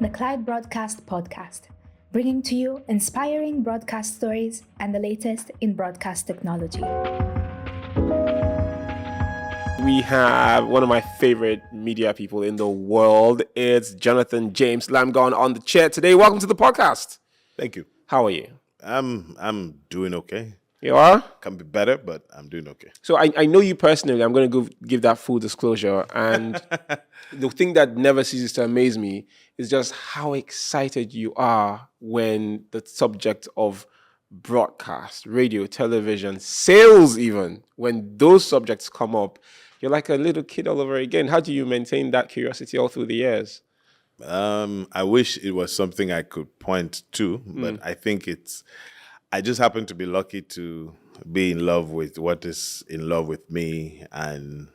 the Clyde Broadcast Podcast, bringing to you inspiring broadcast stories and the latest in broadcast technology. We have one of my favorite media people in the world. It's Jonathan James Lyamghon on the chair today. Welcome to the podcast. Thank you. How are you? I'm doing okay. You are? Can be better, but I'm doing okay. So I know you personally. I'm going to give that full disclosure. And the thing that never ceases to amaze me is just how excited you are when the subject of broadcast, radio, television, sales even, when those subjects come up, you're like a little kid all over again. How do you maintain that curiosity all through the years? I wish it was something I could point to, but I think I just happen to be lucky to be in love with what is in love with me. And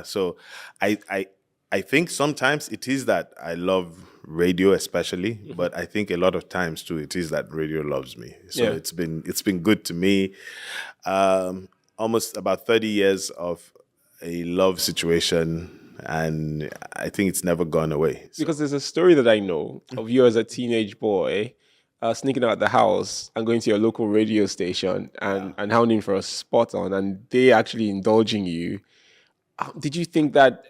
so I think sometimes it is that I love radio especially, but I think a lot of times too, it is that radio loves me. So it's been good to me. Almost about 30 years of a love situation, and I think it's never gone away. So. Because there's a story that I know of you as a teenage boy sneaking out the house and going to your local radio station and hounding for a spot on, and they actually indulging you. Did you think that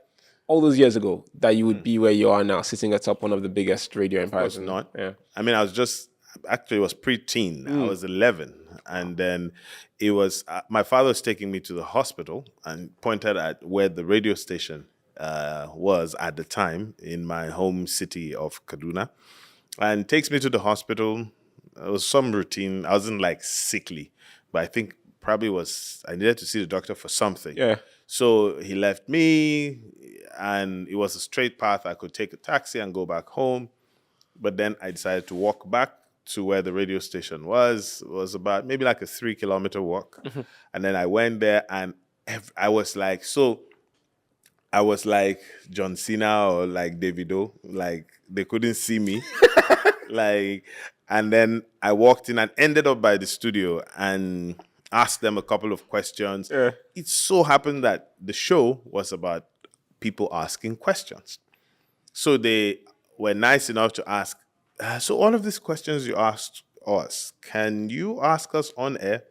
all those years ago that you would be where you are now, sitting atop one of the biggest radio empires? Of course not. Yeah. I mean, it was pre-teen. I was 11. And then it was, my father was taking me to the hospital and pointed at where the radio station was at the time in my home city of Kaduna, and takes me to the hospital. It was some routine. I wasn't like sickly, but I think probably I needed to see the doctor for something. Yeah. So he left me, and it was a straight path. I could take a taxi and go back home. But then I decided to walk back to where the radio station was. It was about maybe like a 3-kilometer walk. Mm-hmm. And then I went there, and I was like John Cena or like Davido. Like, they couldn't see me. And then I walked in and ended up by the studio and asked them a couple of questions. Yeah. It so happened that the show was about people asking questions. So they were nice enough to ask, so all of these questions you asked us, can you ask us on air?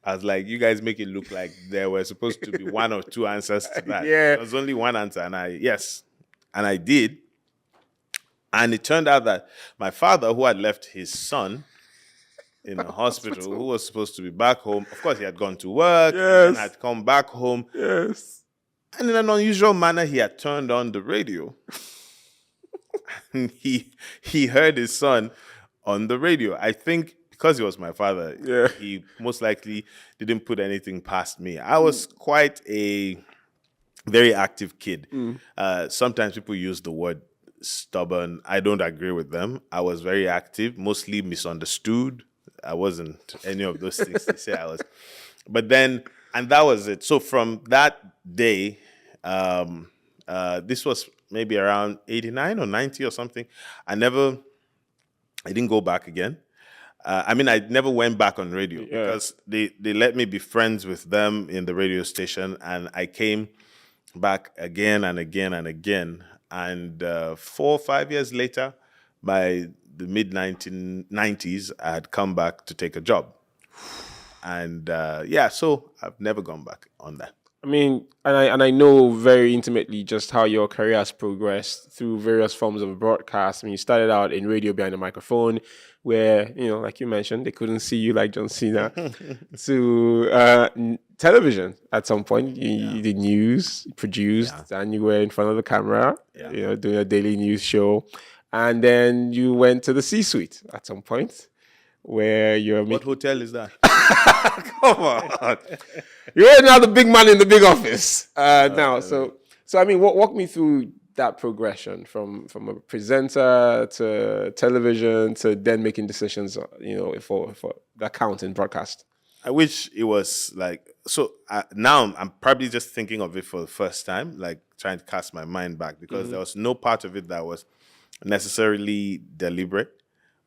I was like, you guys make it look like there were supposed to be one or two answers to that. Yeah. There was only one answer, and I did. And it turned out that my father, who had left his son in the hospital, who was supposed to be back home, of course he had gone to work, and had come back home. Yes. And in an unusual manner, he had turned on the radio. And he heard his son on the radio. I think because he was my father, he most likely didn't put anything past me. I was quite a very active kid. Sometimes people use the word stubborn. I don't agree with them. I was very active, mostly misunderstood. I wasn't any of those things they say I was. But then, and that was it. So from that day, this was maybe around 89 or 90 or something. I didn't go back again. I never went back on radio because they let me be friends with them in the radio station, and I came back again and again and again. And 4 or 5 years later, by the mid-1990s, I had come back to take a job. And so I've never gone back on that. I mean, and I know very intimately just how your career has progressed through various forms of broadcast. I mean, you started out in radio behind a microphone where, like you mentioned, they couldn't see you like John Cena, to television at some point. You did news, produced, and you were in front of the camera, doing a daily news show. And then you went to the C-suite at some point where you're... What hotel is that? Come on. You're now the big man in the big office now. So I mean, walk me through that progression from a presenter to television to then making decisions, for that count in broadcast. I wish it was like, so now I'm probably just thinking of it for the first time, like trying to cast my mind back, because there was no part of it that was necessarily deliberate.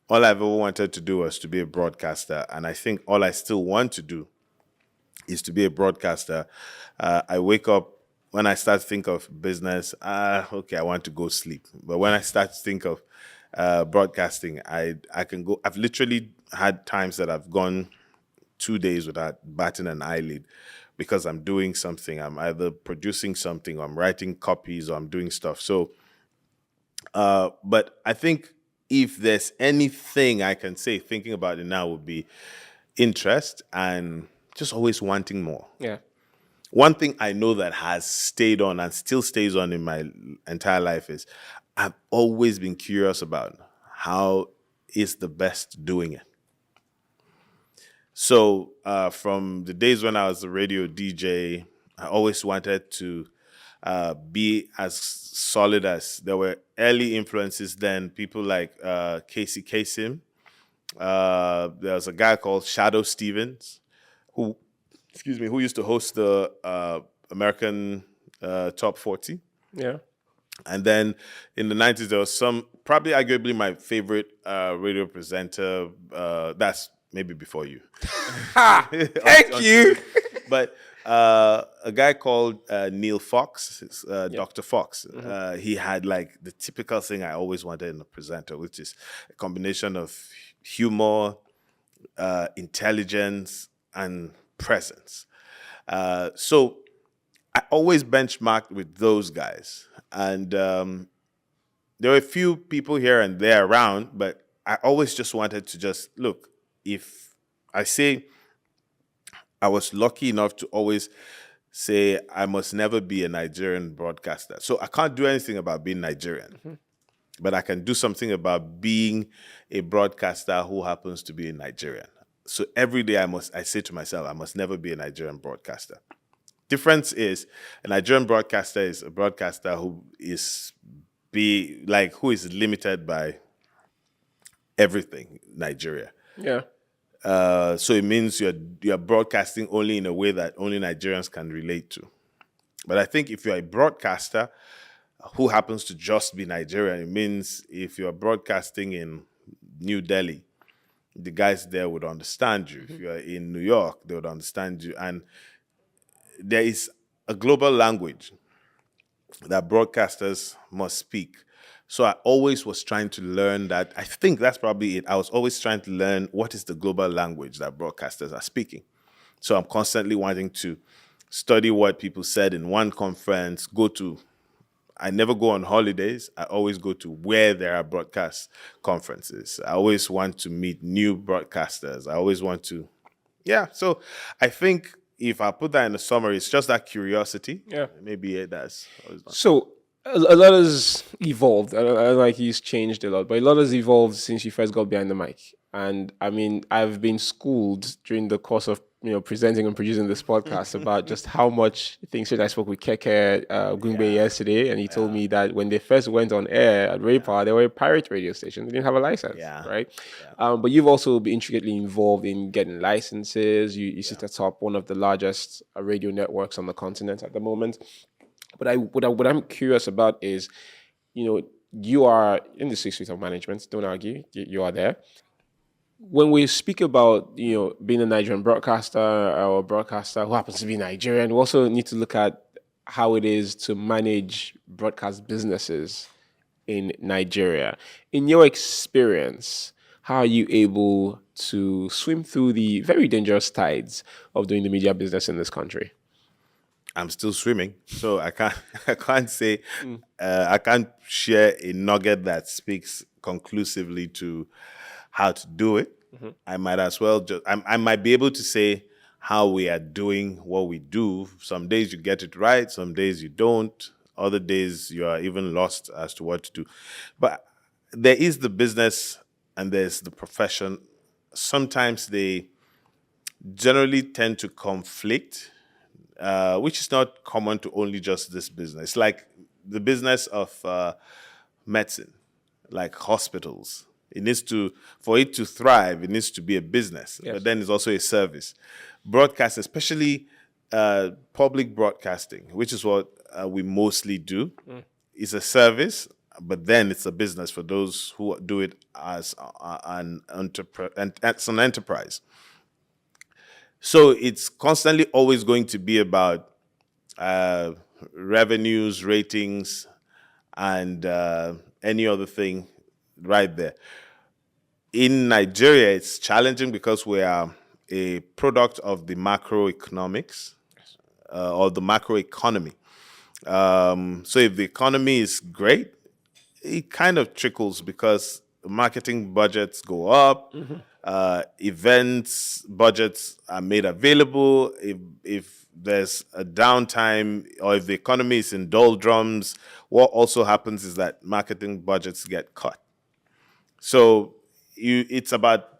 All I've ever wanted to do was to be a broadcaster, and I think all I still want to do is to be a broadcaster. I wake up when I start to think of business, okay, I want to go sleep. But when I start to think of broadcasting, I can go. I've literally had times that I've gone 2 days without batting an eyelid because I'm doing something. I'm either producing something, or I'm writing copies, or I'm doing stuff. So, but I think if there's anything I can say, thinking about it now, would be interest and just always wanting more. Yeah. One thing I know that has stayed on and still stays on in my entire life is I've always been curious about how is the best doing it. So from the days when I was a radio DJ, I always wanted to be as solid as there were early influences then, people like Casey Kasem. There was a guy called Shadow Stevens who used to host the American Top 40. Yeah. And then in the 90s, there was probably arguably my favorite radio presenter. That's maybe before you. Thank you. But a guy called Neil Fox, Dr. Fox, he had like the typical thing I always wanted in a presenter, which is a combination of humor, intelligence, and presence. So I always benchmarked with those guys. And there were a few people here and there around, but I always just wanted to just look. If I say I was lucky enough to always say I must never be a Nigerian broadcaster. So I can't do anything about being Nigerian, but I can do something about being a broadcaster who happens to be a Nigerian. So every day I say to myself, I must never be a Nigerian broadcaster. Difference is a Nigerian broadcaster is a broadcaster who is limited by everything Nigeria. Yeah. So it means you're broadcasting only in a way that only Nigerians can relate to. But I think if you're a broadcaster who happens to just be Nigerian, it means if you're broadcasting in New Delhi, the guys there would understand you. If you're in New York, they would understand you. And there is a global language that broadcasters must speak. So I always was trying to learn that. I think that's probably it. I was always trying to learn what is the global language that broadcasters are speaking. So I'm constantly wanting to study what people said in one conference, I never go on holidays. I always go to where there are broadcast conferences. I always want to meet new broadcasters. I always want to, So I think if I put that in a summary, it's just that curiosity. Yeah. Maybe that's always done. So a lot has evolved. I don't like he's changed a lot, but a lot has evolved since you first got behind the mic. And I mean, I've been schooled during the course of presenting and producing this podcast about just how much things. I spoke with Keke Gungbe yesterday, and he told me that when they first went on air at Raypower, they were a pirate radio station. They didn't have a license, right? Yeah. But you've also been intricately involved in getting licenses. You sit atop one of the largest radio networks on the continent at the moment. But what I'm curious about is, you are in the C-suite of management. Don't argue, you are there. When we speak about being a Nigerian broadcaster or a broadcaster who happens to be Nigerian, we also need to look at how it is to manage broadcast businesses in Nigeria. In your experience, how are you able to swim through the very dangerous tides of doing the media business in this country? I'm still swimming, so I can't say I can't share a nugget that speaks conclusively to how to do it. I might as well I might be able to say how we are doing what we do. Some days you get it right, some days you don't. Other days you are even lost as to what to do. But there is the business and there's the profession. Sometimes they generally tend to conflict, which is not common to only just this business. Like the business of medicine, like hospitals. For it to thrive, it needs to be a business, but then it's also a service. Broadcast, especially public broadcasting, which is what we mostly do, is a service, but then it's a business for those who do it as an enterprise. So it's constantly always going to be about revenues, ratings, and any other thing right there. In Nigeria, it's challenging because we are a product of the macroeconomics or the macroeconomy. So if the economy is great, it kind of trickles because marketing budgets go up, events budgets are made available. If there's a downtime or if the economy is in doldrums, what also happens is that marketing budgets get cut. So it's about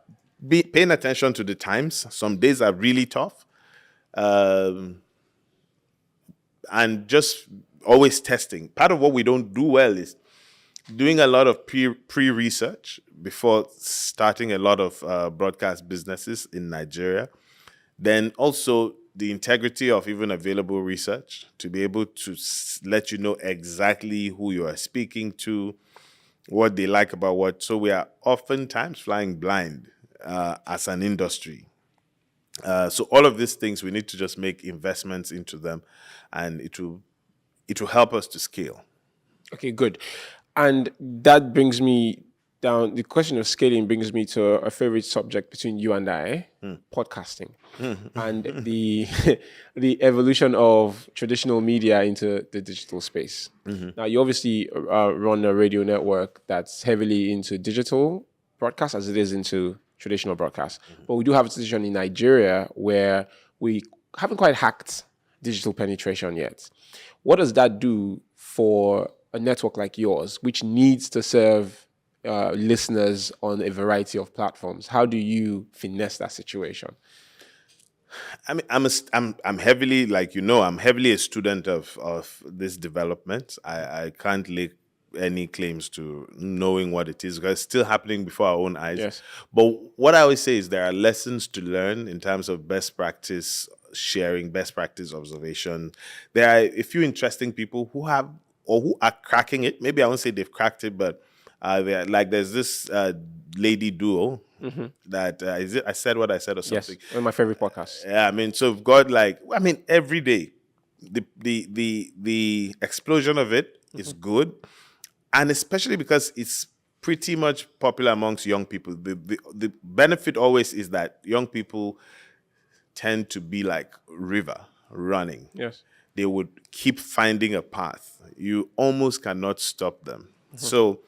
paying attention to the times. Some days are really tough. And just always testing. Part of what we don't do well is doing a lot of pre-research before starting a lot of broadcast businesses in Nigeria. Then also the integrity of even available research to be able to let you know exactly who you are speaking to, what they like about what. So we are oftentimes flying blind as an industry. So all of these things, we need to just make investments into them, and it will help us to scale. Okay, good. And that brings me down. The question of scaling brings me to a favorite subject between you and I, podcasting, and the the evolution of traditional media into the digital space. Now, you obviously run a radio network that's heavily into digital broadcast as it is into traditional broadcast. But we do have a situation in Nigeria where we haven't quite hacked digital penetration yet. What does that do for a network like yours, which needs to serve listeners on a variety of platforms? How do you finesse that situation? I mean, I'm heavily, like I'm heavily a student of this development. I can't lay any claims to knowing what it is because it's still happening before our own eyes. Yes. But what I always say is there are lessons to learn in terms of best practice sharing, best practice observation. There are a few interesting people who have or who are cracking it. Maybe I won't say they've cracked it, but there's this lady duo that is it I said what I said or something. Yes, one of my favorite podcasts. Yeah, I mean, so we've got every day the explosion of it is good, and especially because it's pretty much popular amongst young people. The benefit always is that young people tend to be like river running. Yes. They would keep finding a path. You almost cannot stop them. So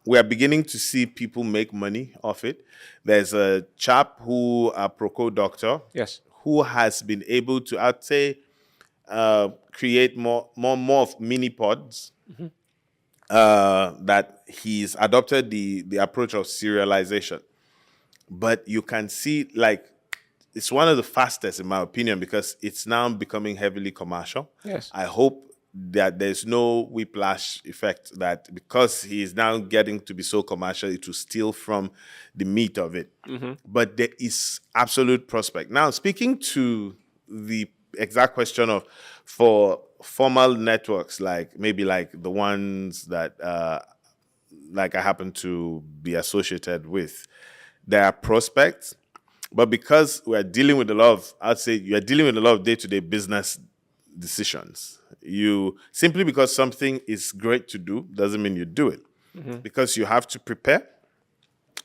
we are beginning to see people make money off it. There's a chap a Proco doctor, Yes, who has been able to, I'd say, create more of mini pods. That he's adopted the approach of serialization. But you can see, it's one of the fastest, in my opinion, because it's now becoming heavily commercial. Yes. I hope that there's no whiplash effect that because he is now getting to be so commercial, it will steal from the meat of it. But there is absolute prospect. Now, speaking to the exact question of for formal networks, maybe the ones that I happen to be associated with, there are prospects. But because we're dealing with I'd say you're dealing with a lot of day-to-day business decisions. Simply because something is great to do doesn't mean you do it. Because you have to prepare.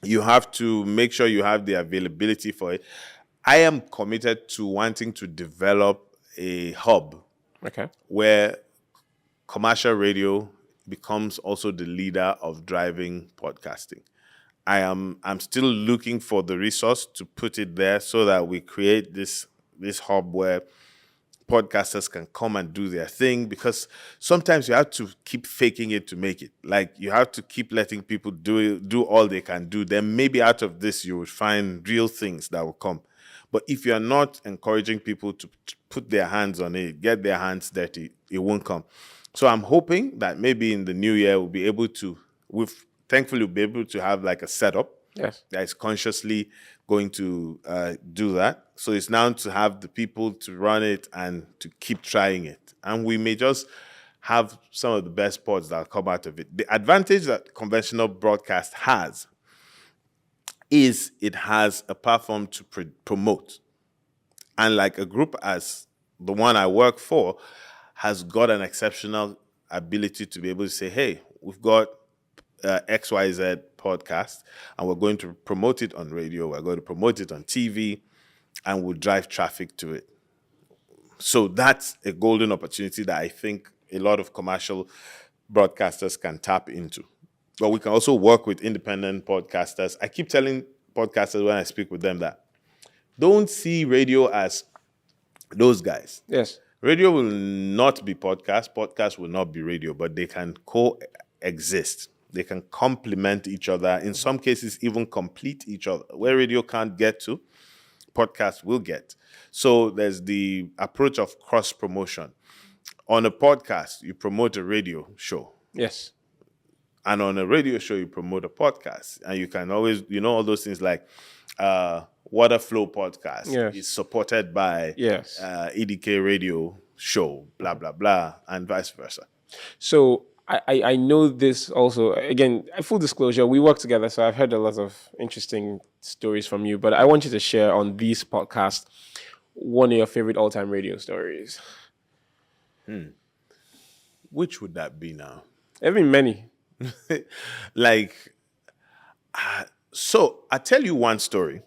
You have to make sure you have the availability for it. I am committed to wanting to develop a hub where commercial radio becomes also the leader of driving podcasting. I'm still looking for the resource to put it there so that we create this hub where podcasters can come and do their thing, because sometimes you have to keep faking it to make it. You have to keep letting people do all they can do. Then maybe out of this you would find real things that will come. But if you're not encouraging people to put their hands on it, get their hands dirty, it won't come. So I'm hoping that maybe in the new year we'll be able to, thankfully we'll be able to have a setup that is consciously going to do that. So it's now to have the people to run it and to keep trying it. And we may just have some of the best pods that come out of it. The advantage that conventional broadcast has is it has a platform to promote. And a group as the one I work for has got an exceptional ability to be able to say, hey, we've got XYZ podcast, and we're going to promote it on radio, we're going to promote it on TV, and we'll drive traffic to it. So that's a golden opportunity that I think a lot of commercial broadcasters can tap into. But we can also work with independent podcasters. I keep telling podcasters when I speak with them that don't see radio as those guys. Yes. Radio will not be podcast. Podcast will not be radio, but they can coexist. They can complement each other. In some cases, even complete each other. Where radio can't get to, podcast will get. So there's the approach of cross-promotion. On a podcast, you promote a radio show. Yes. And on a radio show, you promote a podcast. And you can always, all those things like Water Flow Podcast is supported by EDK Radio Show, blah, blah, blah, and vice versa. So I know this also. Again, full disclosure, we work together, so I've heard a lot of interesting stories from you. But I want you to share on this podcast one of your favorite all-time radio stories. Which would that be now? There have been many. So I'll tell you one story.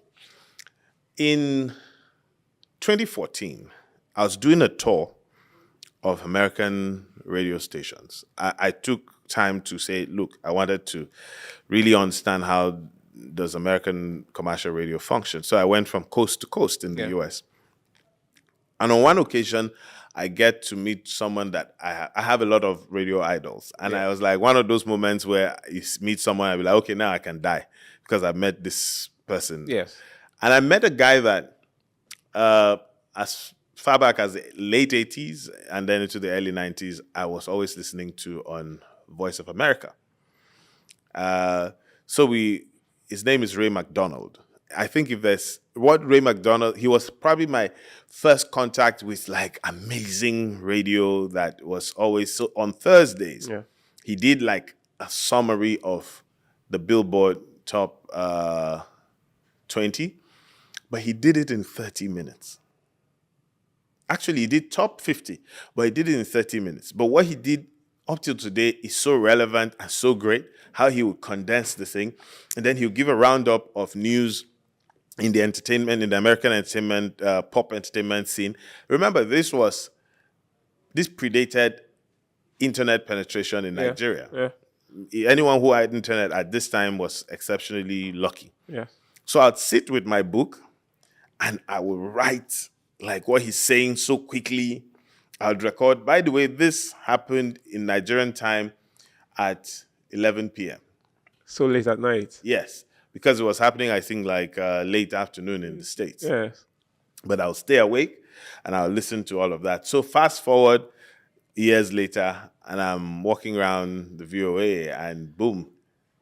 In 2014, I was doing a tour of American radio stations. I took time to say, look, I wanted to really understand how does American commercial radio function. So I went from coast to coast in the US. And on one occasion, I get to meet someone that I have a lot of radio idols. And I was like, one of those moments where you meet someone, I'll be like, okay, now I can die because I met this person. Yes. And I met a guy that as far back as the late 80s and then into the early 90s, I was always listening to on Voice of America. His name is Ray McDonald. I think if there's Ray McDonald, he was probably my first contact with like amazing radio that was always so on Thursdays. Yeah. He did like a summary of the Billboard top 20, but he did it in 30 minutes. Actually, he did top 50, but he did it in 30 minutes. But what he did up till today is so relevant and so great, how he would condense the thing. And then he'll give a roundup of news in the American entertainment, pop entertainment scene. Remember, this predated internet penetration in Nigeria. Yeah. Anyone who had internet at this time was exceptionally lucky. Yeah. So I'd sit with my book and I would write like what he's saying so quickly. I'd record. By the way, this happened in Nigerian time at 11 p.m. So late at night? Yes, because it was happening, I think, like late afternoon in the States. Yes. But I'll stay awake and I'll listen to all of that. So fast forward years later, and I'm walking around the VOA and boom,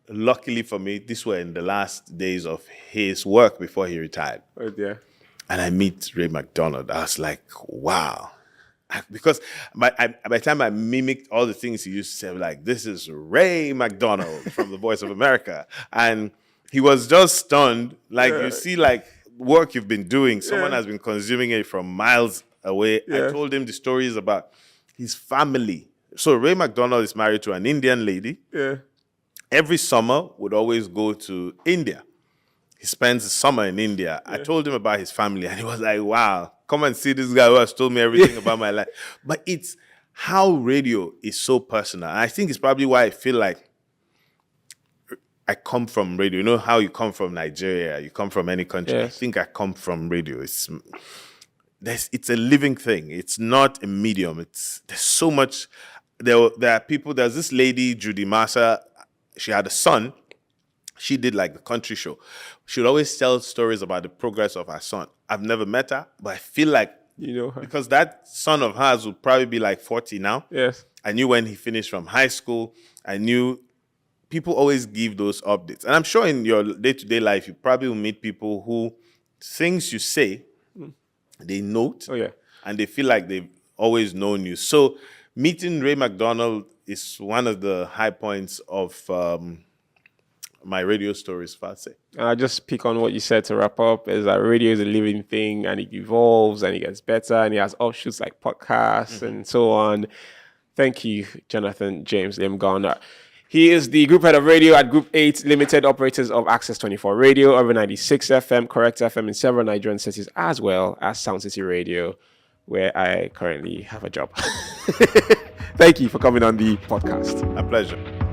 luckily for me, these were in the last days of his work before he retired. Oh, dear. And I meet Ray McDonald. I was like, wow. Because by the time I mimicked all the things he used to say, like, this is Ray McDonald from The Voice of America. And he was just stunned. Like, you see, like, work you've been doing. Someone has been consuming it from miles away. I told him the stories about his family. So Ray McDonald is married to an Indian lady. Yeah. Every summer would always go to India. He spends the summer in India. Yeah. I told him about his family, and he was like, wow, come and see this guy who has told me everything about my life. But it's how radio is so personal. And I think it's probably why I feel like I come from radio. You know how you come from Nigeria, you come from any country. Yes. I think I come from radio. It's a living thing. It's not a medium. There's so much. There are people. There's this lady, Judy Massa. She had a son. She did like the country show. She would always tell stories about the progress of her son. I've never met her, but I feel like, you know her. Because that son of hers would probably be like 40 now. Yes. I knew when he finished from high school. I knew people always give those updates. And I'm sure in your day-to-day life, you probably will meet people who things you say, they note. Oh, yeah. And they feel like they've always known you. So meeting Ray McDonald is one of the high points of my radio stories, Fase. I'll just pick on what you said to wrap up, is that radio is a living thing and it evolves and it gets better and it has offshoots like podcasts and so on. Thank you, Jonathan James Lyamghon. He is the group head of radio at Group 8 Limited, operators of Access 24 Radio, over 96 FM, Correct FM in several Nigerian cities, as well as Sound City Radio, where I currently have a job. Thank you for coming on the podcast. A pleasure.